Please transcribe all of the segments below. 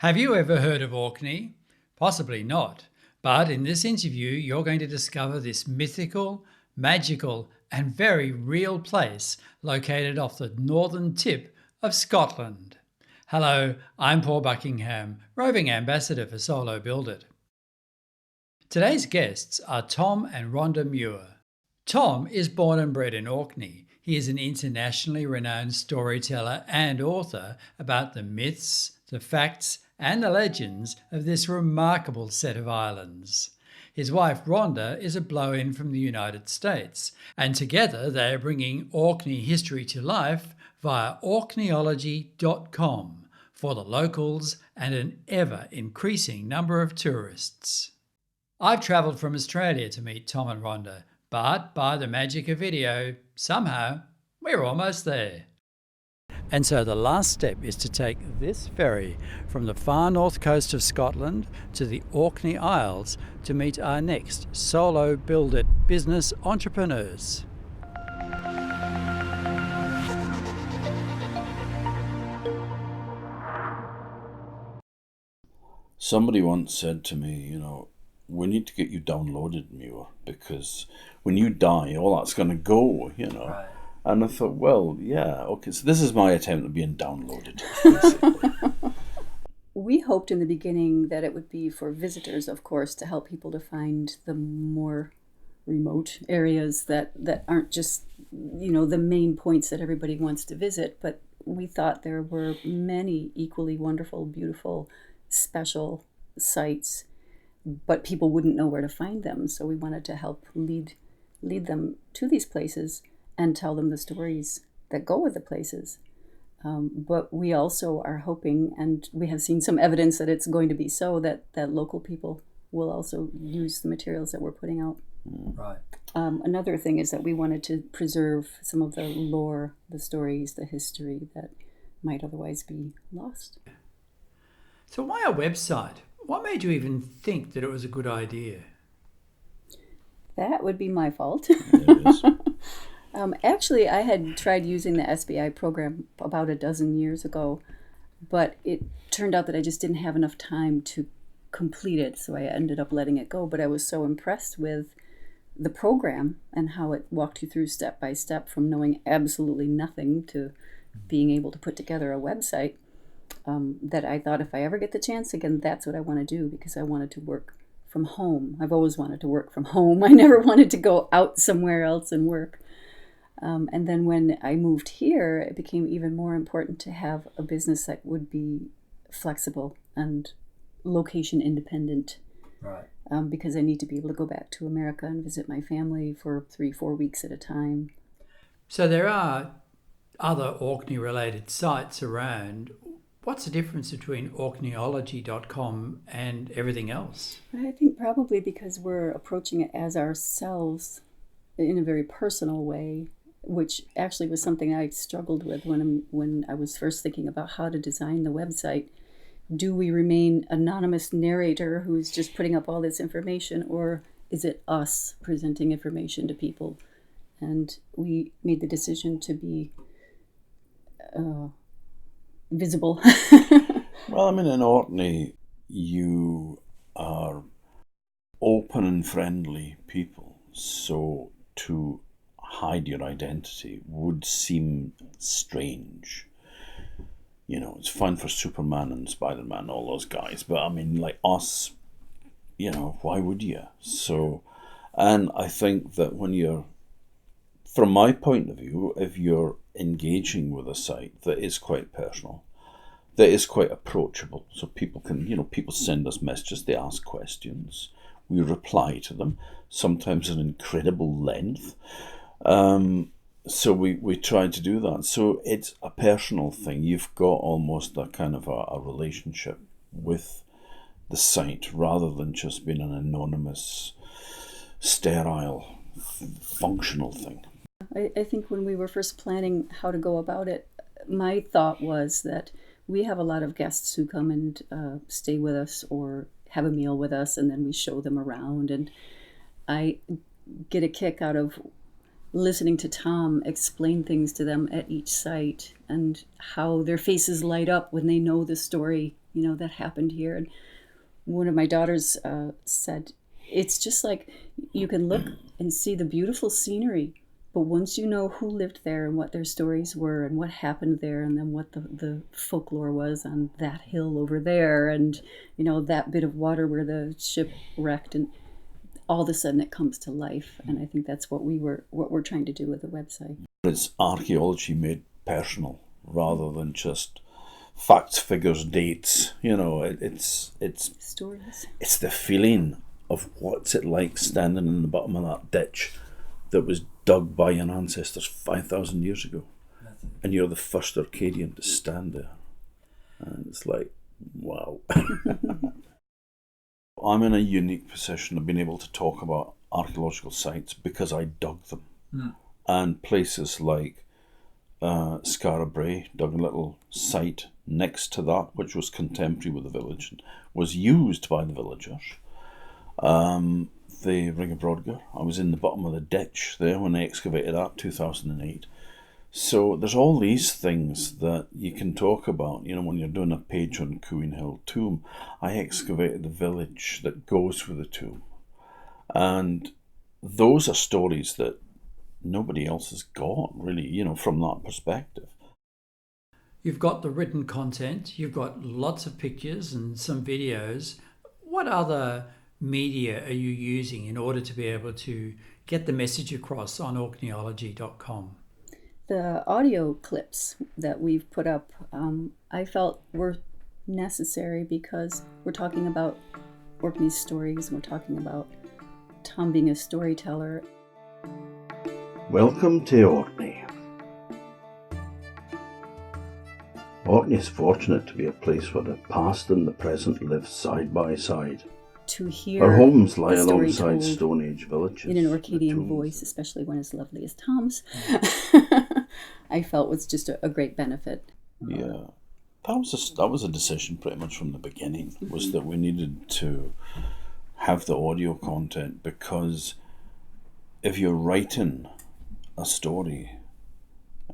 Have you ever heard of Orkney? Possibly not, but in this interview you're going to discover this mythical, magical and very real place located off the northern tip of Scotland. Hello, I'm Paul Buckingham, roving ambassador for Solo Build It. Today's guests are Tom and Rhonda Muir. Tom is born and bred in Orkney. He is an internationally renowned storyteller and author about the myths, the facts and the legends of this remarkable set of islands. His wife Rhonda is a blow-in from the United States, and together they are bringing Orkney history to life via Orkneyology.com for the locals and an ever-increasing number of tourists. I've travelled from Australia to meet Tom and Rhonda, but by the magic of video, somehow we're almost there. And so the last step is to take this ferry from the far north coast of Scotland to the Orkney Isles to meet our next Solo Build It business entrepreneurs. Somebody once said to me, we need to get you downloaded, Muir, because when you die, all that's going to go, Right. And I thought, well, yeah, okay, so this is my attempt at being downloaded. We hoped in the beginning that it would be for visitors, of course, to help people to find the more remote areas that aren't just, the main points that everybody wants to visit. But we thought there were many equally wonderful, beautiful, special sites, but people wouldn't know where to find them. So we wanted to help lead them to these places and tell them the stories that go with the places. But we also are hoping, and we have seen some evidence that it's going to be so, that local people will also use the materials that we're putting out. Right. Another thing is that we wanted to preserve some of the lore, the stories, the history that might otherwise be lost. So why a website? What made you even think that it was a good idea? That would be my fault. It is. Actually, I had tried using the SBI program about a dozen years ago, but it turned out that I just didn't have enough time to complete it, so I ended up letting it go. But I was so impressed with the program and how it walked you through step by step from knowing absolutely nothing to being able to put together a website, that I thought if I ever get the chance again, that's what I want to do, because I wanted to work from home. I've always wanted to work from home. I never wanted to go out somewhere else and work. And then when I moved here, it became even more important to have a business that would be flexible and location independent. Right. Because I need to be able to go back to America and visit my family for 3-4 weeks at a time. So there are other Orkney-related sites around. What's the difference between Orkneyology.com and everything else? I think probably because we're approaching it as ourselves in a very personal way, which actually was something I struggled with when I was first thinking about how to design the website. Do we remain anonymous narrator who's just putting up all this information, or is it us presenting information to people? And we made the decision to be visible. Well, in Orkney, you are open and friendly people, so to hide your identity would seem strange. It's fun for Superman and Spider-Man, all those guys, but like us, why would you? So, and I think that from my point of view, if you're engaging with a site that is quite personal, that is quite approachable, so people can, people send us messages, they ask questions, we reply to them, sometimes at incredible length. So we try to do that. So it's a personal thing. You've got almost a kind of a relationship with the site rather than just being an anonymous, sterile, functional thing. I think when we were first planning how to go about it, my thought was that we have a lot of guests who come and stay with us or have a meal with us, and then we show them around. And I get a kick out of listening to Tom explain things to them at each site and how their faces light up when they know the story that happened here. And one of my daughters said, it's just like you can look and see the beautiful scenery, but once you know who lived there and what their stories were and what happened there, and then what the folklore was on that hill over there, and that bit of water where the ship wrecked, and all of a sudden it comes to life. And I think that's what we're trying to do with the website. It's archaeology made personal rather than just facts, figures, dates. It's Stories. It's the feeling of what's it like standing in the bottom of that ditch that was dug by your ancestors 5,000 years ago, and you're the first Orcadian to stand there, and it's like, wow. I'm in a unique position of being able to talk about archaeological sites because I dug them. And places like Skara Brae, dug a little site next to that, which was contemporary with the village, and was used by the villagers. The Ring of Brodgar, I was in the bottom of the ditch there when they excavated that, 2008. So there's all these things that you can talk about. When you're doing a page on Cooin Hill Tomb, I excavated the village that goes with the tomb. And those are stories that nobody else has got, really, from that perspective. You've got the written content, you've got lots of pictures and some videos. What other media are you using in order to be able to get the message across on Orkneyology.com? The audio clips that we've put up, I felt were necessary because we're talking about Orkney's stories, and we're talking about Tom being a storyteller. Welcome to Orkney. Orkney is fortunate to be a place where the past and the present live side by side. To hear our homes lie the story alongside told Stone Age villages. in an Orcadian voice, especially when as lovely as Tom's, I felt was just a great benefit. Yeah, that was a decision pretty much from the beginning, was that we needed to have the audio content, because if you're writing a story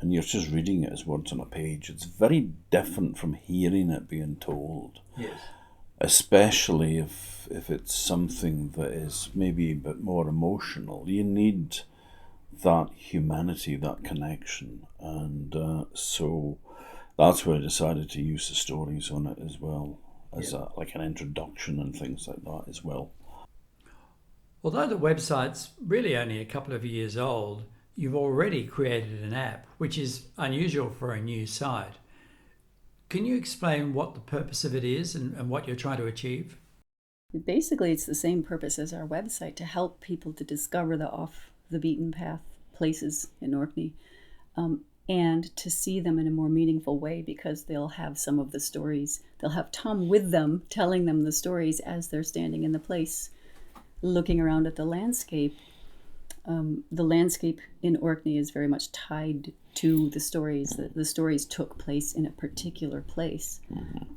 and you're just reading it as words on a page, it's very different from hearing it being told. Yes. Especially if it's something that is maybe a bit more emotional. You need that humanity, that connection. And so that's where I decided to use the stories on it as well, as like an introduction and things like that as well. Although the website's really only a couple of years old, you've already created an app, which is unusual for a new site. Can you explain what the purpose of it is and what you're trying to achieve? Basically, it's the same purpose as our website, to help people to discover the off the beaten path places in Orkney, and to see them in a more meaningful way, because they'll have some of the stories. They'll have Tom with them, telling them the stories as they're standing in the place, looking around at the landscape. The landscape in Orkney is very much tied to the stories. The stories took place in a particular place.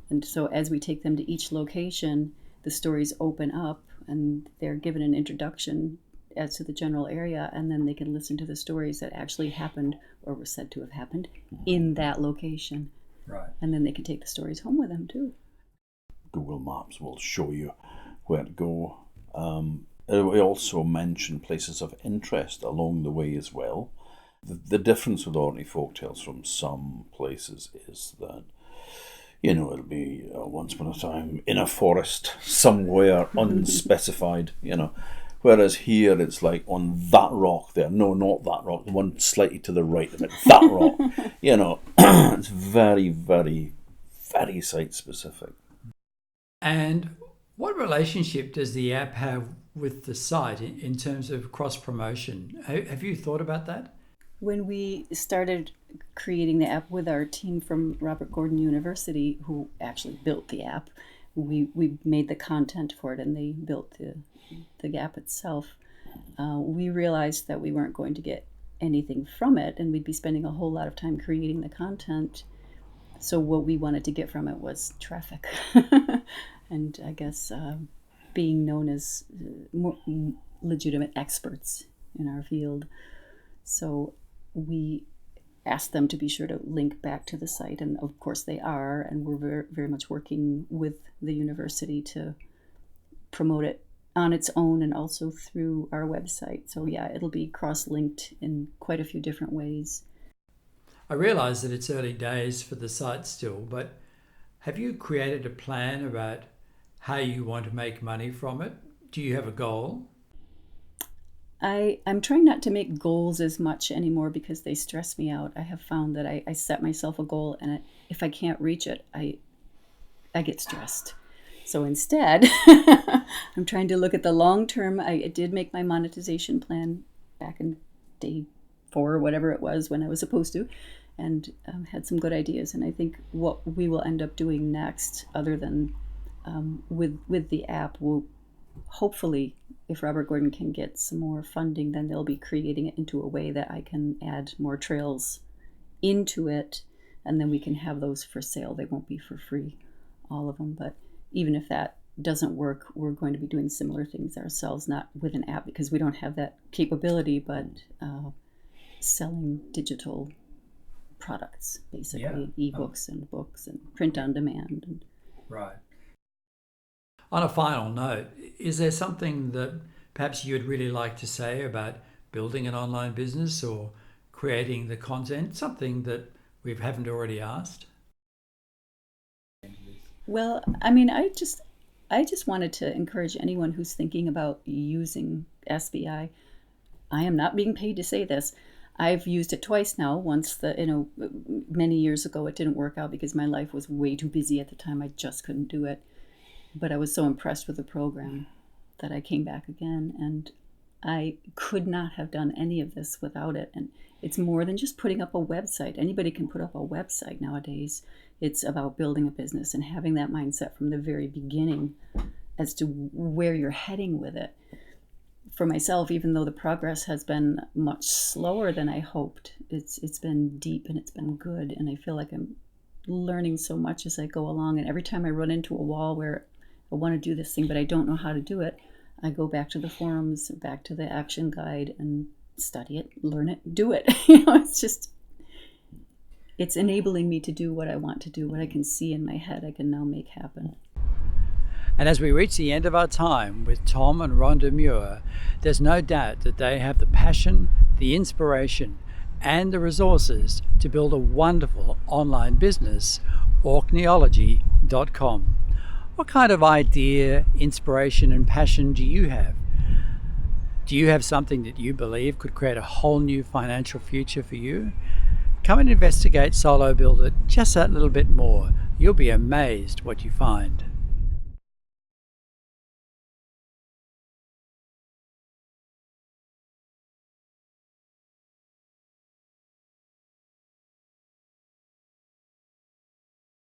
And so as we take them to each location, the stories open up and they're given an introduction as to the general area, and then they can listen to the stories that actually happened or were said to have happened in that location. Right. And then they can take the stories home with them too. Google Maps will show you where to go. We also mention places of interest along the way as well. The difference with Orkney folktales from some places is that, it'll be once upon a time in a forest somewhere unspecified, Whereas here it's like on that rock there. No, not that rock. The one slightly to the right of it. That rock. It's very, very, very site specific. And what relationship does the app have with the site in terms of cross-promotion? Have you thought about that? When we started creating the app with our team from Robert Gordon University, who actually built the app, we made the content for it and they built the app itself. We realized that we weren't going to get anything from it, and we'd be spending a whole lot of time creating the content. So what we wanted to get from it was traffic. And I guess being known as more legitimate experts in our field. So we asked them to be sure to link back to the site, and of course they are, and we're very, very much working with the university to promote it on its own and also through our website. So yeah, it'll be cross-linked in quite a few different ways. I realise that it's early days for the site still, but have you created a plan about how you want to make money from it? Do you have a goal? I'm trying not to make goals as much anymore because they stress me out. I have found that I set myself a goal, and if I can't reach it, I get stressed. So instead, I'm trying to look at the long term. I did make my monetization plan back in day 4 or whatever it was when I was supposed to, and had some good ideas. And I think what we will end up doing next, other than with the app, will hopefully, if Robert Gordon can get some more funding, then they'll be creating it into a way that I can add more trails into it, and then we can have those for sale. They won't be for free, all of them, but even if that doesn't work, we're going to be doing similar things ourselves, not with an app because we don't have that capability, but selling digital products, basically, ebooks and books and print on demand. Right. On a final note, is there something that perhaps you'd really like to say about building an online business or creating the content, something that we haven't already asked? Well, I mean, I just wanted to encourage anyone who's thinking about using SBI. I am not being paid to say this. I've used it twice now. Once many years ago, it didn't work out because my life was way too busy at the time. I just couldn't do it. But I was so impressed with the program that I came back again, and I could not have done any of this without it. And it's more than just putting up a website. Anybody can put up a website nowadays. It's about building a business and having that mindset from the very beginning as to where you're heading with it. For myself, even though the progress has been much slower than I hoped, it's been deep and it's been good, and I feel like I'm learning so much as I go along. And every time I run into a wall where I want to do this thing but I don't know how to do it, I go back to the forums, back to the action guide, and study it, learn it, do it. It's enabling me to do what I want to do, what I can see in my head I can now make happen. And as we reach the end of our time with Tom and Rhonda Muir, there's no doubt that they have the passion, the inspiration, and the resources to build a wonderful online business, Orkneyology.com. What kind of idea, inspiration, and passion do you have? Do you have something that you believe could create a whole new financial future for you? Come and investigate Solo Build It just that little bit more. You'll be amazed what you find.